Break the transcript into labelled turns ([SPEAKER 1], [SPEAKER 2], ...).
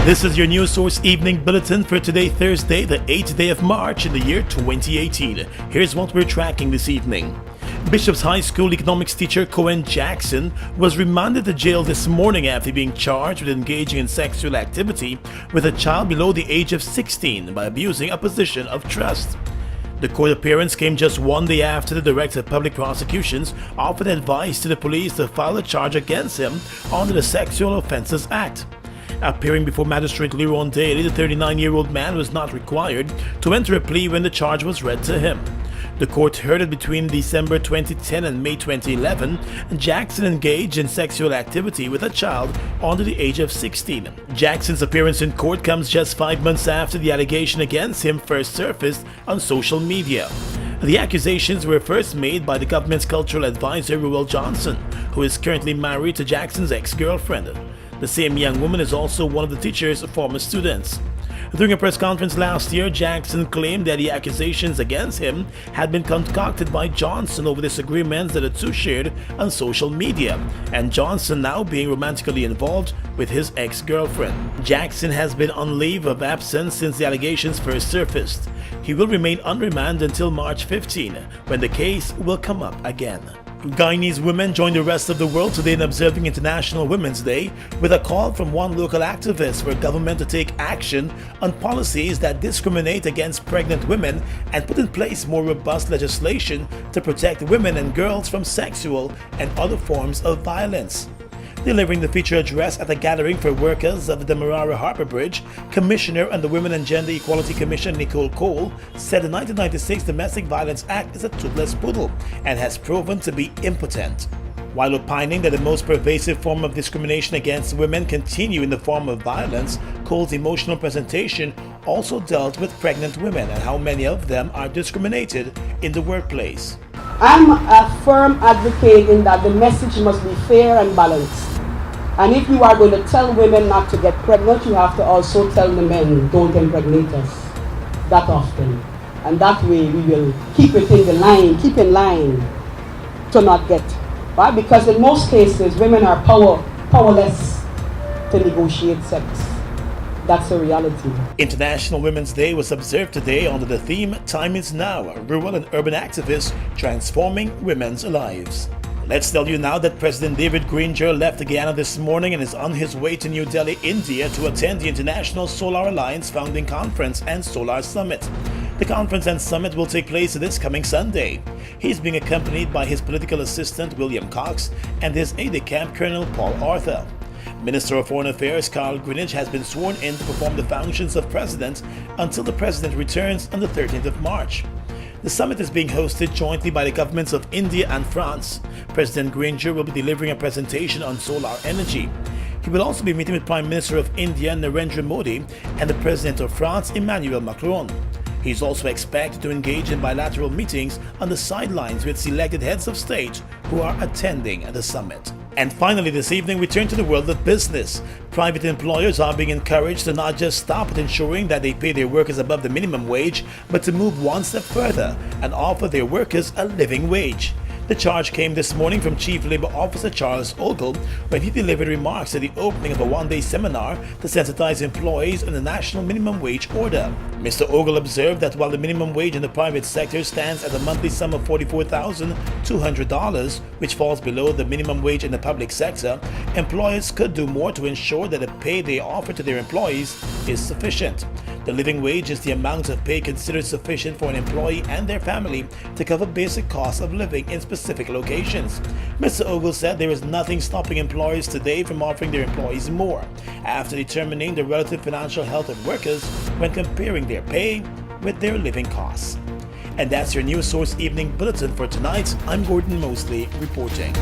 [SPEAKER 1] This is your News Source Evening Bulletin for today, Thursday, the 8th day of March in the year 2018. Here's what we're tracking this evening. Bishop's High School economics teacher Cohen Jackson was remanded to jail this morning after being charged with engaging in sexual activity with a child below the age of 16 by abusing a position of trust. The court appearance came just one day after the Director of Public Prosecutions offered advice to the police to file a charge against him under the Sexual Offences Act. Appearing before Magistrate Leron Daly, the 39-year-old man was not required to enter a plea when the charge was read to him. The court heard it between December 2010 and May 2011, and Jackson engaged in sexual activity with a child under the age of 16. Jackson's appearance in court comes just 5 months after the allegation against him first surfaced on social media. The accusations were first made by the government's cultural advisor Ruel Johnson, who is currently married to Jackson's ex-girlfriend. The same young woman is also one of the teacher's former students. During a press conference last year, Jackson claimed that the accusations against him had been concocted by Johnson over disagreements that the two shared on social media, and Johnson now being romantically involved with his ex-girlfriend. Jackson has been on leave of absence since the allegations first surfaced. He will remain on remand until March 15, when the case will come up again. Guyanese women joined the rest of the world today in observing International Women's Day with a call from one local activist for government to take action on policies that discriminate against pregnant women and put in place more robust legislation to protect women and girls from sexual and other forms of violence. Delivering the feature address at a gathering for workers of the Demerara Harbour Bridge, Commissioner on the Women and Gender Equality Commission Nicole Cole said the 1996 Domestic Violence Act is a toothless poodle and has proven to be impotent. While opining that the most pervasive form of discrimination against women continue in the form of violence, Cole's emotional presentation also dealt with pregnant women and how many of them are discriminated in the workplace.
[SPEAKER 2] I'm a firm advocate in that the message must be fair and balanced. And if you are going to tell women not to get pregnant, you have to also tell the men, don't impregnate us that often. And that way we will keep it in the line, keep in line to not get. Right? Because in most cases, women are powerless to negotiate sex. That's a reality.
[SPEAKER 1] International Women's Day was observed today under the theme Time is Now, Rural and Urban Activists Transforming Women's Lives. Let's tell you now that President David Granger left Guyana this morning and is on his way to New Delhi, India to attend the International Solar Alliance Founding Conference and Solar Summit. The conference and summit will take place this coming Sunday. He is being accompanied by his political assistant William Cox and his aide-de-camp Colonel Paul Arthur. Minister of Foreign Affairs Carl Greenidge has been sworn in to perform the functions of president until the president returns on the 13th of March. The summit is being hosted jointly by the governments of India and France. President Granger will be delivering a presentation on solar energy. He will also be meeting with Prime Minister of India Narendra Modi and the President of France Emmanuel Macron. He is also expected to engage in bilateral meetings on the sidelines with selected heads of state who are attending the summit. And finally this evening we turn to the world of business. Private employers are being encouraged to not just stop at ensuring that they pay their workers above the minimum wage, but to move one step further and offer their workers a living wage. The charge came this morning from Chief Labor Officer Charles Ogle when he delivered remarks at the opening of a one-day seminar to sensitize employees on the national minimum wage order. Mr. Ogle observed that while the minimum wage in the private sector stands at a monthly sum of $44,200, which falls below the minimum wage in the public sector, employers could do more to ensure that the pay they offer to their employees is sufficient. The living wage is the amount of pay considered sufficient for an employee and their family to cover basic costs of living in specific locations. Mr. Ogle said there is nothing stopping employers today from offering their employees more, after determining the relative financial health of workers when comparing their pay with their living costs. And that's your News Source Evening Bulletin for tonight. I'm Gordon Mosley reporting.